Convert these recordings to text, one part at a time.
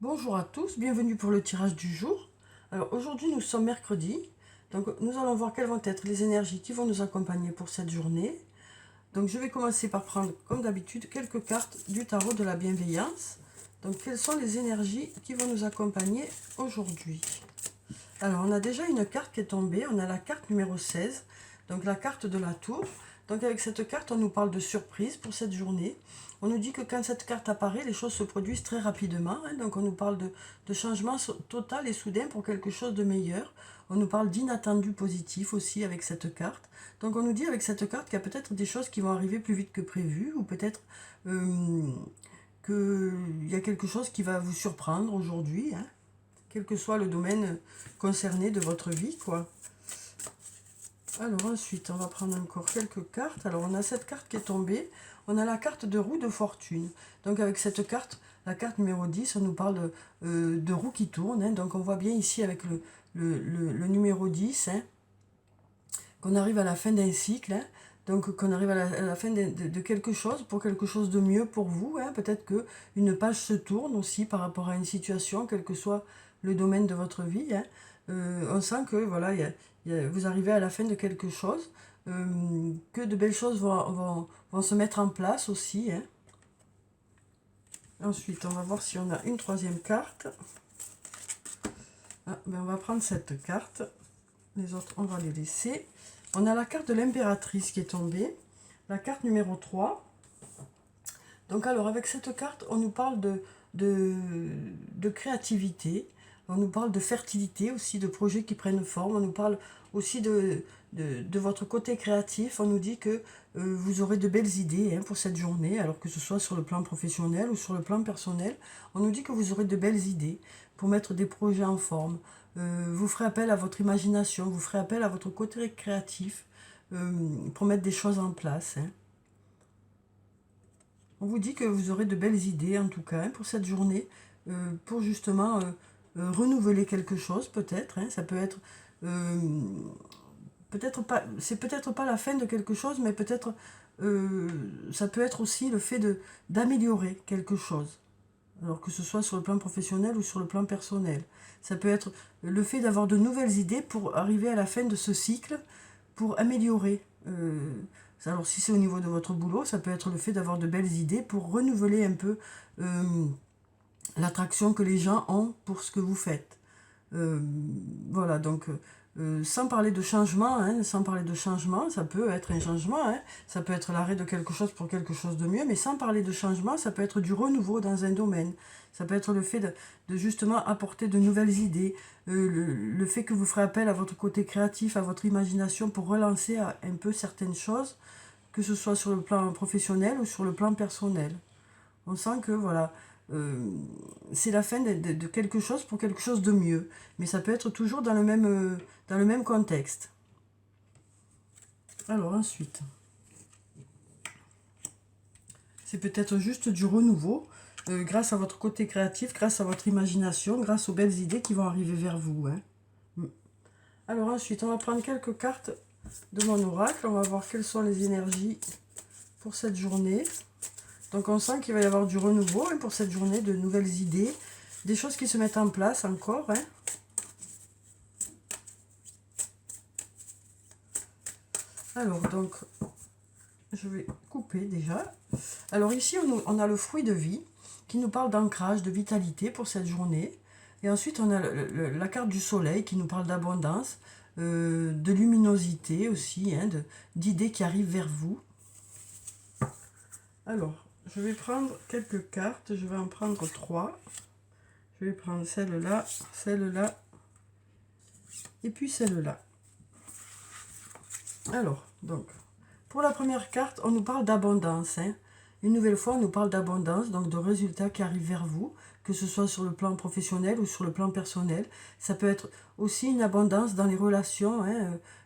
Bonjour à tous, bienvenue pour le tirage du jour. Alors aujourd'hui nous sommes mercredi, donc nous allons voir quelles vont être les énergies qui vont nous accompagner pour cette journée. Donc je vais commencer par prendre comme d'habitude quelques cartes du tarot de la bienveillance. Donc quelles sont les énergies qui vont nous accompagner aujourd'hui? Alors on a déjà une carte qui est tombée, on a la carte numéro 16, donc la carte de la tour. Donc avec cette carte on nous parle de surprise pour cette journée. On nous dit que quand cette carte apparaît, les choses se produisent très rapidement. Donc on nous parle de changement total et soudain pour quelque chose de meilleur. On nous parle d'inattendu positif aussi avec cette carte. Donc on nous dit avec cette carte qu'il y a peut-être des choses qui vont arriver plus vite que prévu, ou peut-être qu'il y a quelque chose qui va vous surprendre aujourd'hui, quel que soit le domaine concerné de votre vie, quoi. Alors ensuite, on va prendre encore quelques cartes. Alors on a cette carte qui est tombée. On a la carte de roue de fortune. Donc avec cette carte, la carte numéro 10, on nous parle de roue qui tourne. Donc on voit bien ici avec le numéro 10, qu'on arrive à la fin d'un cycle. Donc qu'on arrive à la fin de quelque chose, pour quelque chose de mieux pour vous. Peut-être qu'une page se tourne aussi par rapport à une situation, quel que soit le domaine de votre vie. On sent que voilà, vous arrivez à la fin de quelque chose, que de belles choses vont se mettre en place aussi. Ensuite, on va voir si on a une troisième carte. On va prendre cette carte. Les autres, on va les laisser. On a la carte de l'impératrice qui est tombée. La carte numéro 3. Donc alors, avec cette carte, on nous parle de créativité. On nous parle de fertilité aussi, de projets qui prennent forme. On nous parle aussi de votre côté créatif. On nous dit que vous aurez de belles idées pour cette journée, alors que ce soit sur le plan professionnel ou sur le plan personnel. On nous dit que vous aurez de belles idées pour mettre des projets en forme. Vous ferez appel à votre imagination, vous ferez appel à votre côté créatif pour mettre des choses en place. On vous dit que vous aurez de belles idées, en tout cas, pour cette journée, pour justement renouveler quelque chose, peut-être. Ça peut être, peut-être pas, c'est peut-être pas la fin de quelque chose, mais peut-être, ça peut être aussi le fait d'améliorer quelque chose. Alors que ce soit sur le plan professionnel ou sur le plan personnel. Ça peut être le fait d'avoir de nouvelles idées pour arriver à la fin de ce cycle, pour améliorer. Alors si c'est au niveau de votre boulot, ça peut être le fait d'avoir de belles idées pour renouveler un peu l'attraction que les gens ont pour ce que vous faites. Voilà, donc sans parler de changement, sans parler de changement, ça peut être un changement, ça peut être l'arrêt de quelque chose pour quelque chose de mieux, mais sans parler de changement, ça peut être du renouveau dans un domaine. Ça peut être le fait de justement apporter de nouvelles idées, le fait que vous ferez appel à votre côté créatif, à votre imagination pour relancer un peu certaines choses, que ce soit sur le plan professionnel ou sur le plan personnel. On sent que voilà, c'est la fin de quelque chose pour quelque chose de mieux. Mais ça peut être toujours dans le même contexte. Alors ensuite, c'est peut-être juste du renouveau, grâce à votre côté créatif, grâce à votre imagination, grâce aux belles idées qui vont arriver vers vous. Alors ensuite, on va prendre quelques cartes de mon oracle. On va voir quelles sont les énergies pour cette journée. Donc on sent qu'il va y avoir du renouveau pour cette journée, de nouvelles idées, des choses qui se mettent en place encore. Alors donc, je vais couper déjà. Alors ici, on a le fruit de vie qui nous parle d'ancrage, de vitalité pour cette journée. Et ensuite, on a la carte du soleil qui nous parle d'abondance, de luminosité aussi, d'idées qui arrivent vers vous. Alors, je vais prendre quelques cartes, je vais en prendre 3. Je vais prendre celle-là, celle-là, et puis celle-là. Alors, donc, pour la première carte, on nous parle d'abondance. Une nouvelle fois, on nous parle d'abondance, donc de résultats qui arrivent vers vous, que ce soit sur le plan professionnel ou sur le plan personnel. Ça peut être aussi une abondance dans les relations,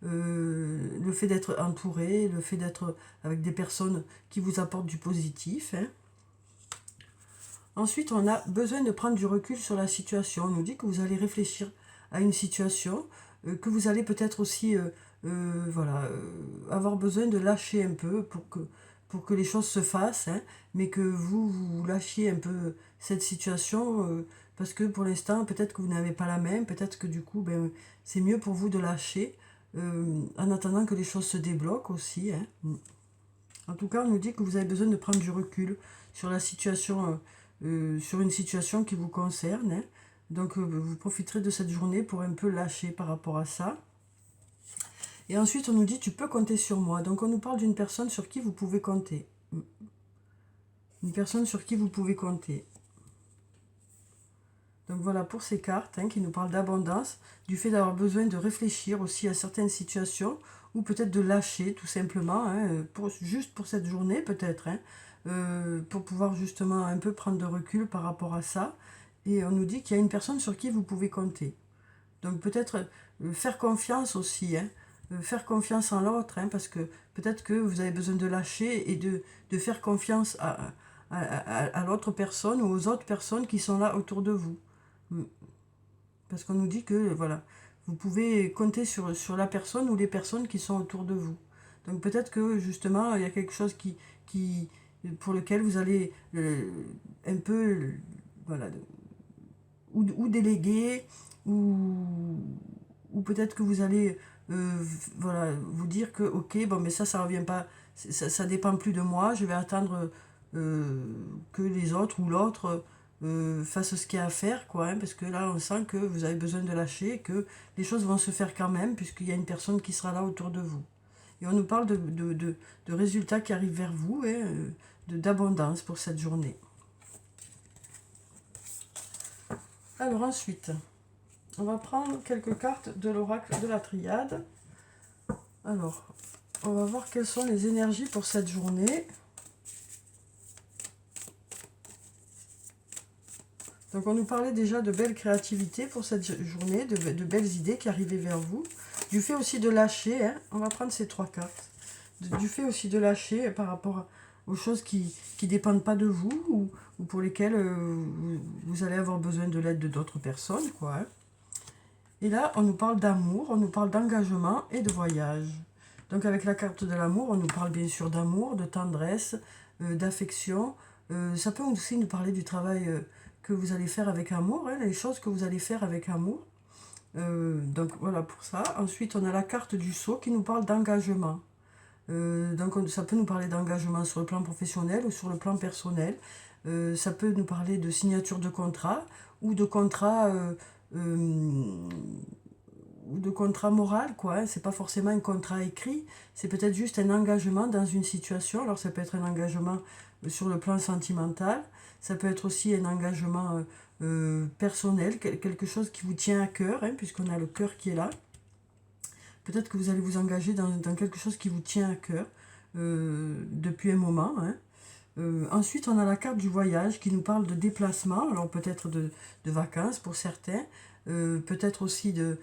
le fait d'être entouré, le fait d'être avec des personnes qui vous apportent du positif. Ensuite, on a besoin de prendre du recul sur la situation. On nous dit que vous allez réfléchir à une situation, que vous allez peut-être aussi voilà, avoir besoin de lâcher un peu pour que les choses se fassent, mais que vous lâchiez un peu cette situation, parce que pour l'instant, peut-être que vous n'avez pas la même, peut-être que du coup, ben, c'est mieux pour vous de lâcher, en attendant que les choses se débloquent aussi, hein. En tout cas, on nous dit que vous avez besoin de prendre du recul sur la situation, sur une situation qui vous concerne, hein. Donc, vous profiterez de cette journée pour un peu lâcher par rapport à ça. Et ensuite, on nous dit, tu peux compter sur moi. Donc, on nous parle d'une personne sur qui vous pouvez compter. Une personne sur qui vous pouvez compter. Donc voilà pour ces cartes, hein, qui nous parlent d'abondance, du fait d'avoir besoin de réfléchir aussi à certaines situations, ou peut-être de lâcher tout simplement, hein, juste pour cette journée peut-être, hein, pour pouvoir justement un peu prendre de recul par rapport à ça. Et on nous dit qu'il y a une personne sur qui vous pouvez compter. Donc peut-être faire confiance aussi, hein, faire confiance en l'autre, hein, parce que peut-être que vous avez besoin de lâcher et de faire confiance à l'autre personne ou aux autres personnes qui sont là autour de vous. Parce qu'on nous dit que voilà, vous pouvez compter sur la personne ou les personnes qui sont autour de vous. Donc peut-être que justement, il y a quelque chose qui, pour lequel vous allez un peu voilà, ou déléguer, ou peut-être que vous allez voilà, vous dire que ok, bon, mais ça revient pas, ça dépend plus de moi, je vais attendre que les autres ou l'autre fasse ce qu'il y a à faire, quoi, hein, parce que là on sent que vous avez besoin de lâcher, que les choses vont se faire quand même, puisqu'il y a une personne qui sera là autour de vous. Et on nous parle de résultats qui arrivent vers vous, et d'abondance pour cette journée. Alors ensuite, on va prendre quelques cartes de l'oracle de la triade. Alors, on va voir quelles sont les énergies pour cette journée. Donc on nous parlait déjà de belle créativité pour cette journée, de belles idées qui arrivaient vers vous. Du fait aussi de lâcher, hein, on va prendre ces 3 cartes. Du fait aussi de lâcher par rapport aux choses qui ne dépendent pas de vous, ou pour lesquelles vous allez avoir besoin de l'aide d'autres personnes, quoi, hein. Et là, on nous parle d'amour, on nous parle d'engagement et de voyage. Donc avec la carte de l'amour, on nous parle bien sûr d'amour, de tendresse, d'affection. Ça peut aussi nous parler du travail que vous allez faire avec amour, hein, les choses que vous allez faire avec amour. Donc voilà pour ça. Ensuite, on a la carte du sceau qui nous parle d'engagement. Donc ça peut nous parler d'engagement sur le plan professionnel ou sur le plan personnel. Ça peut nous parler de signature de contrat ou de contrat moral, quoi, hein. C'est pas forcément un contrat écrit, c'est peut-être juste un engagement dans une situation. Alors ça peut être un engagement sur le plan sentimental, ça peut être aussi un engagement personnel, quelque chose qui vous tient à cœur, hein, puisqu'on a le cœur qui est là. Peut-être que vous allez vous engager dans quelque chose qui vous tient à cœur depuis un moment, hein. Ensuite, on a la carte du voyage qui nous parle de déplacement, alors peut-être de vacances pour certains, peut-être aussi de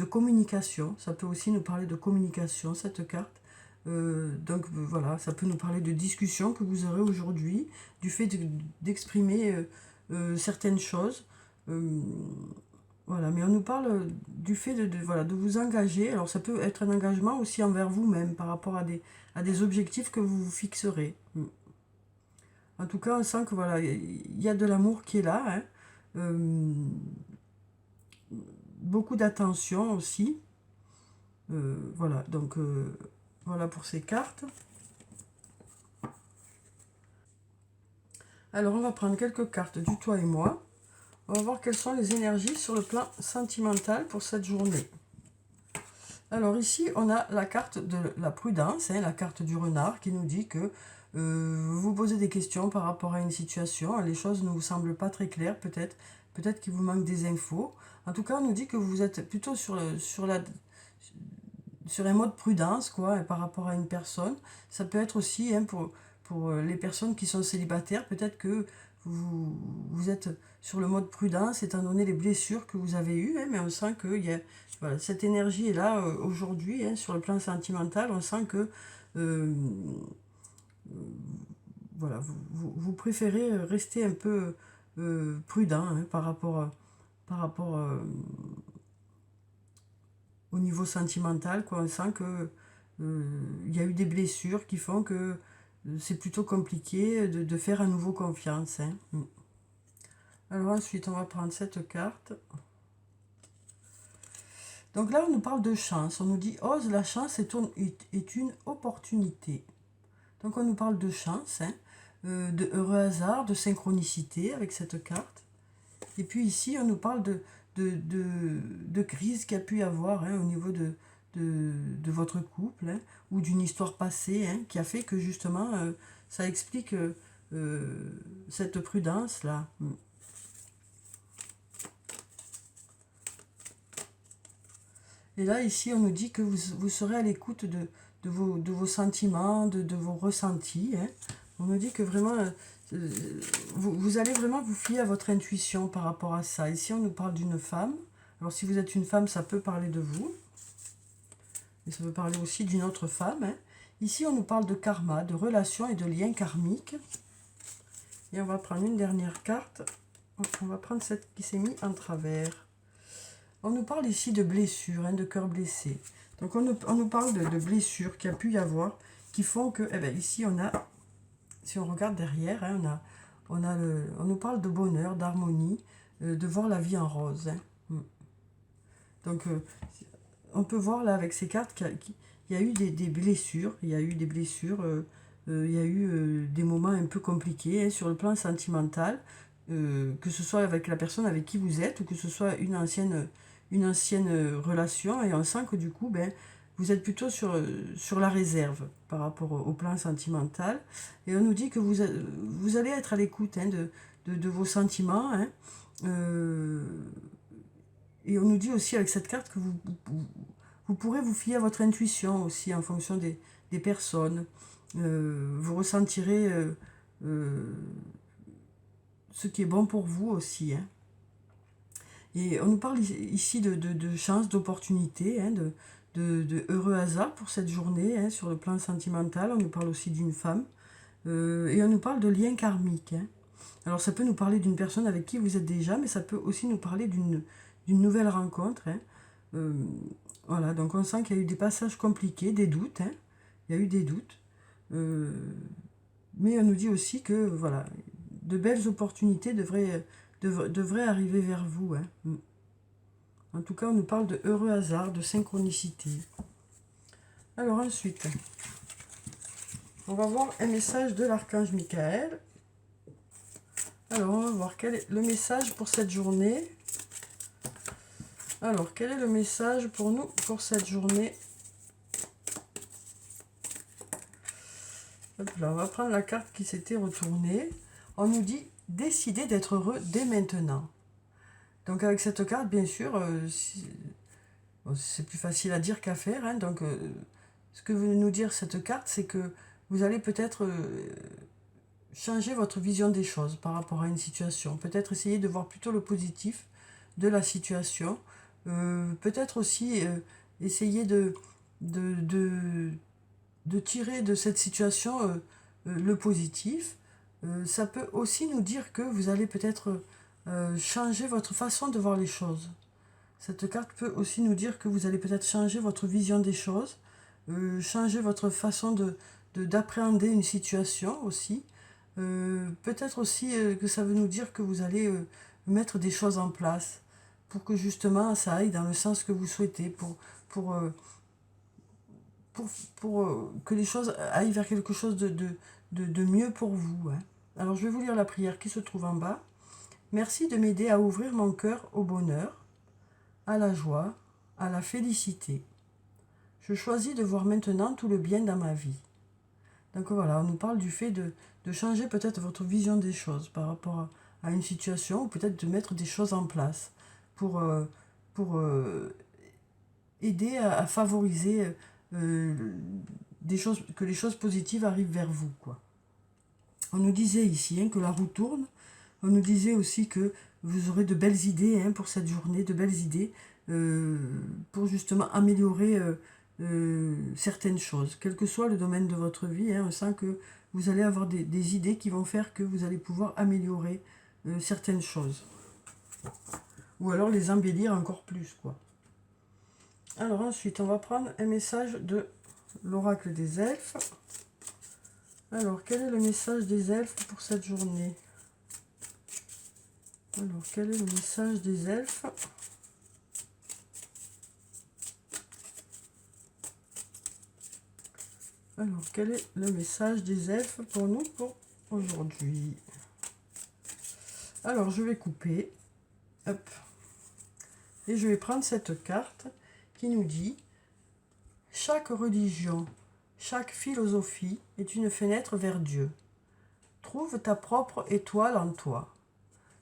communication. Ça peut aussi nous parler de communication, cette carte. Donc voilà, ça peut nous parler de discussions que vous aurez aujourd'hui, du fait d'exprimer certaines choses. Voilà, mais on nous parle du fait voilà, de vous engager. Alors ça peut être un engagement aussi envers vous-même par rapport à des objectifs que vous vous fixerez. En tout cas, on sent que voilà, il y a de l'amour qui est là, hein. Beaucoup d'attention aussi. Voilà, donc voilà pour ces cartes. Alors, on va prendre quelques cartes du toi et moi. On va voir quelles sont les énergies sur le plan sentimental pour cette journée. Alors ici, on a la carte de la prudence, hein, la carte du renard qui nous dit que vous vous posez des questions par rapport à une situation, les choses ne vous semblent pas très claires, peut-être qu'il vous manque des infos. En tout cas, on nous dit que vous êtes plutôt sur un mode prudence, quoi, par rapport à une personne. Ça peut être aussi, hein, pour les personnes qui sont célibataires, peut-être que vous êtes sur le mode prudence étant donné les blessures que vous avez eues, hein, mais on sent que voilà, cette énergie est là aujourd'hui, hein, sur le plan sentimental. On sent que voilà, vous préférez rester un peu prudent, hein, par rapport au niveau sentimental, quoi. On sent que il y a eu des blessures qui font que c'est plutôt compliqué de faire à nouveau confiance, hein. Alors ensuite, on va prendre cette carte. Donc là, on nous parle de chance. On nous dit, ose, la chance est une opportunité. Donc on nous parle de chance, hein, de heureux hasard, de synchronicité avec cette carte. Et puis ici, on nous parle de crise qu'il y a pu y avoir, hein, au niveau de votre couple, hein, ou d'une histoire passée, hein, qui a fait que justement, ça explique cette prudence-là. Et là, ici, on nous dit que vous serez à l'écoute de vos sentiments, de vos ressentis. Hein. On nous dit que vraiment, vous allez vraiment vous fier à votre intuition par rapport à ça. Ici, on nous parle d'une femme. Alors, si vous êtes une femme, ça peut parler de vous. Mais ça peut parler aussi d'une autre femme. Hein. Ici, on nous parle de karma, de relations et de liens karmiques. Et on va prendre une dernière carte. On va prendre celle qui s'est mise en travers. On nous parle ici de blessures, hein, de cœur blessé. Donc on nous parle de blessures qu'il y a pu y avoir, qui font que, eh bien, ici on a, si on regarde derrière, hein, on nous parle de bonheur, d'harmonie, de voir la vie en rose. Hein. Donc on peut voir là avec ces cartes qu'il y a eu des blessures, il y a eu des blessures, il y a eu des moments un peu compliqués, hein, sur le plan sentimental, que ce soit avec la personne avec qui vous êtes ou que ce soit une ancienne relation, et on sent que du coup, ben, vous êtes plutôt sur la réserve par rapport au plan sentimental, et on nous dit que vous allez être à l'écoute, hein, de vos sentiments, hein, et on nous dit aussi avec cette carte que vous pourrez vous fier à votre intuition aussi en fonction des personnes. Vous ressentirez ce qui est bon pour vous aussi, hein. Et on nous parle ici de chance, d'opportunité, hein, de heureux hasard pour cette journée, hein, sur le plan sentimental. On nous parle aussi d'une femme. Et on nous parle de lien karmique. Hein. Alors ça peut nous parler d'une personne avec qui vous êtes déjà, mais ça peut aussi nous parler d'une nouvelle rencontre. Hein. Voilà, donc on sent qu'il y a eu des passages compliqués, des doutes. Hein. Il y a eu des doutes. Mais on nous dit aussi que voilà, de belles opportunités devraient arriver vers vous. Hein. En tout cas, on nous parle de heureux hasard, de synchronicité. Alors ensuite, on va voir un message de l'archange Michael. Alors, on va voir quel est le message pour cette journée. Alors, quel est le message pour nous pour cette journée? Hop là, on va prendre la carte qui s'était retournée. On nous dit « Décidez d'être heureux dès maintenant ». Donc avec cette carte, bien sûr, c'est plus facile à dire qu'à faire. Hein. Donc ce que veut nous dire cette carte, c'est que vous allez peut-être changer votre vision des choses par rapport à une situation. Peut-être essayer de voir plutôt le positif de la situation. Peut-être aussi essayer de tirer de cette situation le positif. Ça peut aussi nous dire que vous allez peut-être changer votre façon de voir les choses. Cette carte peut aussi nous dire que vous allez peut-être changer votre vision des choses, changer votre façon d'appréhender une situation aussi. Peut-être aussi que ça veut nous dire que vous allez mettre des choses en place pour que justement ça aille dans le sens que vous souhaitez, pour que les choses aillent vers quelque chose de mieux pour vous. Hein. Alors je vais vous lire la prière qui se trouve en bas. Merci de m'aider à ouvrir mon cœur au bonheur, à la joie, à la félicité. Je choisis de voir maintenant tout le bien dans ma vie. Donc voilà, on nous parle du fait de changer peut-être votre vision des choses par rapport à une situation, ou peut-être de mettre des choses en place pour aider à favoriser que les choses positives arrivent vers vous, quoi. On nous disait ici, hein, que la roue tourne. On nous disait aussi que vous aurez de belles idées, hein, pour cette journée, de belles idées pour justement améliorer certaines choses. Quel que soit le domaine de votre vie, hein, on sent que vous allez avoir des idées qui vont faire que vous allez pouvoir améliorer certaines choses. Ou alors les embellir encore plus, quoi. Alors ensuite, on va prendre un message de l'oracle des elfes. Alors, quel est le message des elfes pour cette journée? Alors, quel est le message des elfes? Alors, quel est le message des elfes pour nous pour aujourd'hui? Alors, je vais couper. Hop. Et je vais prendre cette carte qui nous dit: chaque religion, chaque philosophie est une fenêtre vers Dieu. Trouve ta propre étoile en toi.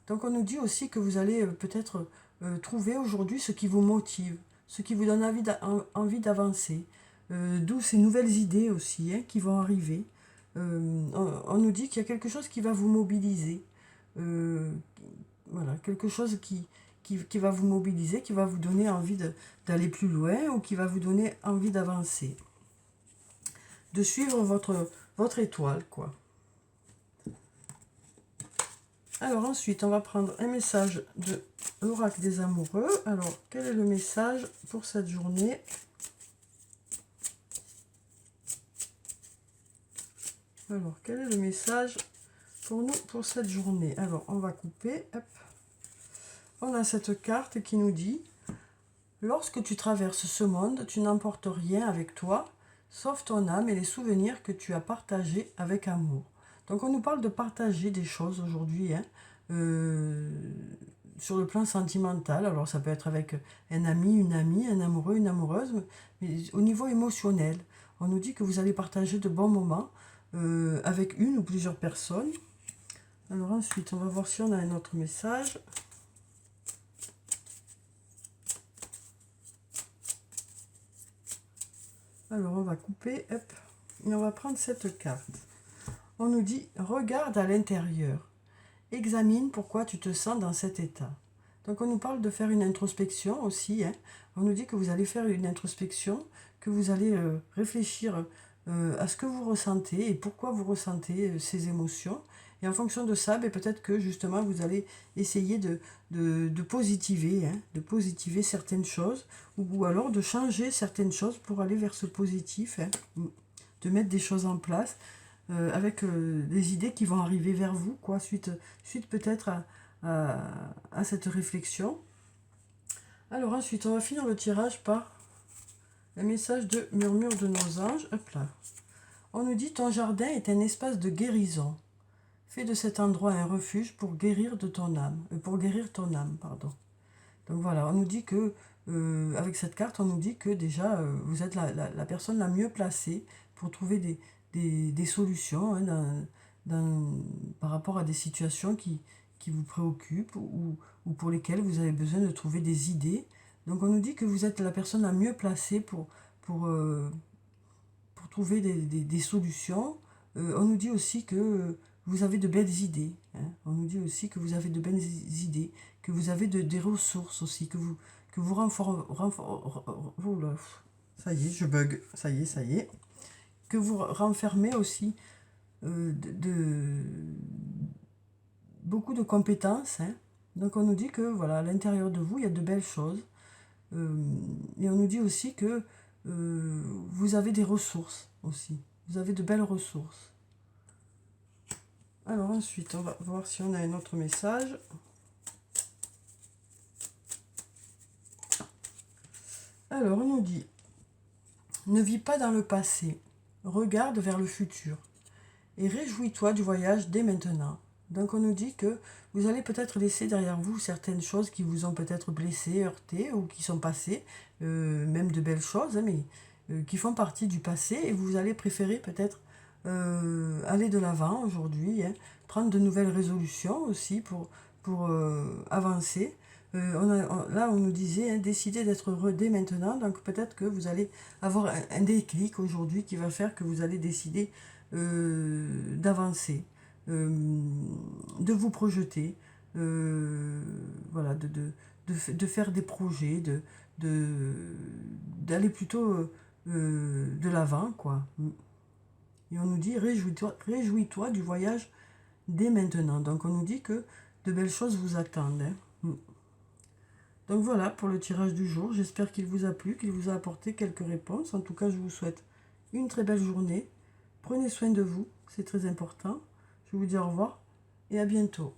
Donc on nous dit aussi que vous allez peut-être trouver aujourd'hui ce qui vous motive, ce qui vous donne envie d'avancer. D'où ces nouvelles idées aussi qui vont arriver. On nous dit qu'il y a quelque chose qui va vous mobiliser. Voilà, quelque chose qui va vous mobiliser, qui va vous donner envie d'aller plus loin ou qui va vous donner envie d'avancer. De suivre votre étoile, quoi. Alors ensuite, on va prendre un message de l'oracle des amoureux. Alors, quel est le message pour cette journée? Alors, quel est le message pour nous pour cette journée? Alors, on va couper. Hop. On a cette carte qui nous dit: lorsque tu traverses ce monde, tu n'emportes rien avec toi, sauf ton âme et les souvenirs que tu as partagés avec amour. Donc on nous parle de partager des choses aujourd'hui, sur le plan sentimental. Alors ça peut être avec un ami, une amie, un amoureux, une amoureuse, mais au niveau émotionnel. On nous dit que vous allez partager de bons moments avec une ou plusieurs personnes. Alors ensuite, on va voir si on a un autre message. Alors on va couper, hop, et on va prendre cette carte. On nous dit: regarde à l'intérieur, examine pourquoi tu te sens dans cet état. Donc on nous parle de faire une introspection aussi. On nous dit que vous allez faire une introspection, que vous allez réfléchir à ce que vous ressentez et pourquoi vous ressentez ces émotions. Et en fonction de ça, peut-être que justement vous allez essayer de positiver, de positiver certaines choses, ou alors de changer certaines choses pour aller vers ce positif, de mettre des choses en place. Avec des idées qui vont arriver vers vous, quoi, suite peut-être à cette réflexion. Alors ensuite, on va finir le tirage par un message de murmure de nos anges. Hop là. On nous dit: ton jardin est un espace de guérison. Fais de cet endroit un refuge pour guérir ton âme, pardon. Donc voilà, on nous dit que avec cette carte, on nous dit que déjà vous êtes la personne la mieux placée pour trouver des solutions par rapport à des situations qui vous préoccupent ou pour lesquelles vous avez besoin de trouver des idées. Donc on nous dit que vous êtes la personne la mieux placée pour trouver des solutions. On nous dit aussi que vous avez de belles idées. On nous dit aussi que vous avez de belles idées, que vous avez des ressources aussi, que vous ça y est, je bug. Ça y est. Que vous renfermez aussi beaucoup de compétences. Donc on nous dit que voilà, à l'intérieur de vous, il y a de belles choses. Et on nous dit aussi que vous avez des ressources aussi. Vous avez de belles ressources. Alors ensuite, on va voir si on a un autre message. Alors on nous dit: ne vis pas dans le passé, regarde vers le futur et réjouis-toi du voyage dès maintenant. Donc on nous dit que vous allez peut-être laisser derrière vous certaines choses qui vous ont peut-être blessé, heurté ou qui sont passées, même de belles choses, mais qui font partie du passé, et vous allez préférer peut-être aller de l'avant aujourd'hui, prendre de nouvelles résolutions aussi pour avancer. Là, on nous disait décider d'être heureux dès maintenant, donc peut-être que vous allez avoir un déclic aujourd'hui qui va faire que vous allez décider d'avancer, de vous projeter, voilà, de faire des projets, d'aller plutôt de l'avant, quoi. Et on nous dit: réjouis-toi du voyage dès maintenant. Donc on nous dit que de belles choses vous attendent. Donc voilà pour le tirage du jour. J'espère qu'il vous a plu, qu'il vous a apporté quelques réponses. En tout cas, je vous souhaite une très belle journée. Prenez soin de vous, c'est très important. Je vous dis au revoir et à bientôt.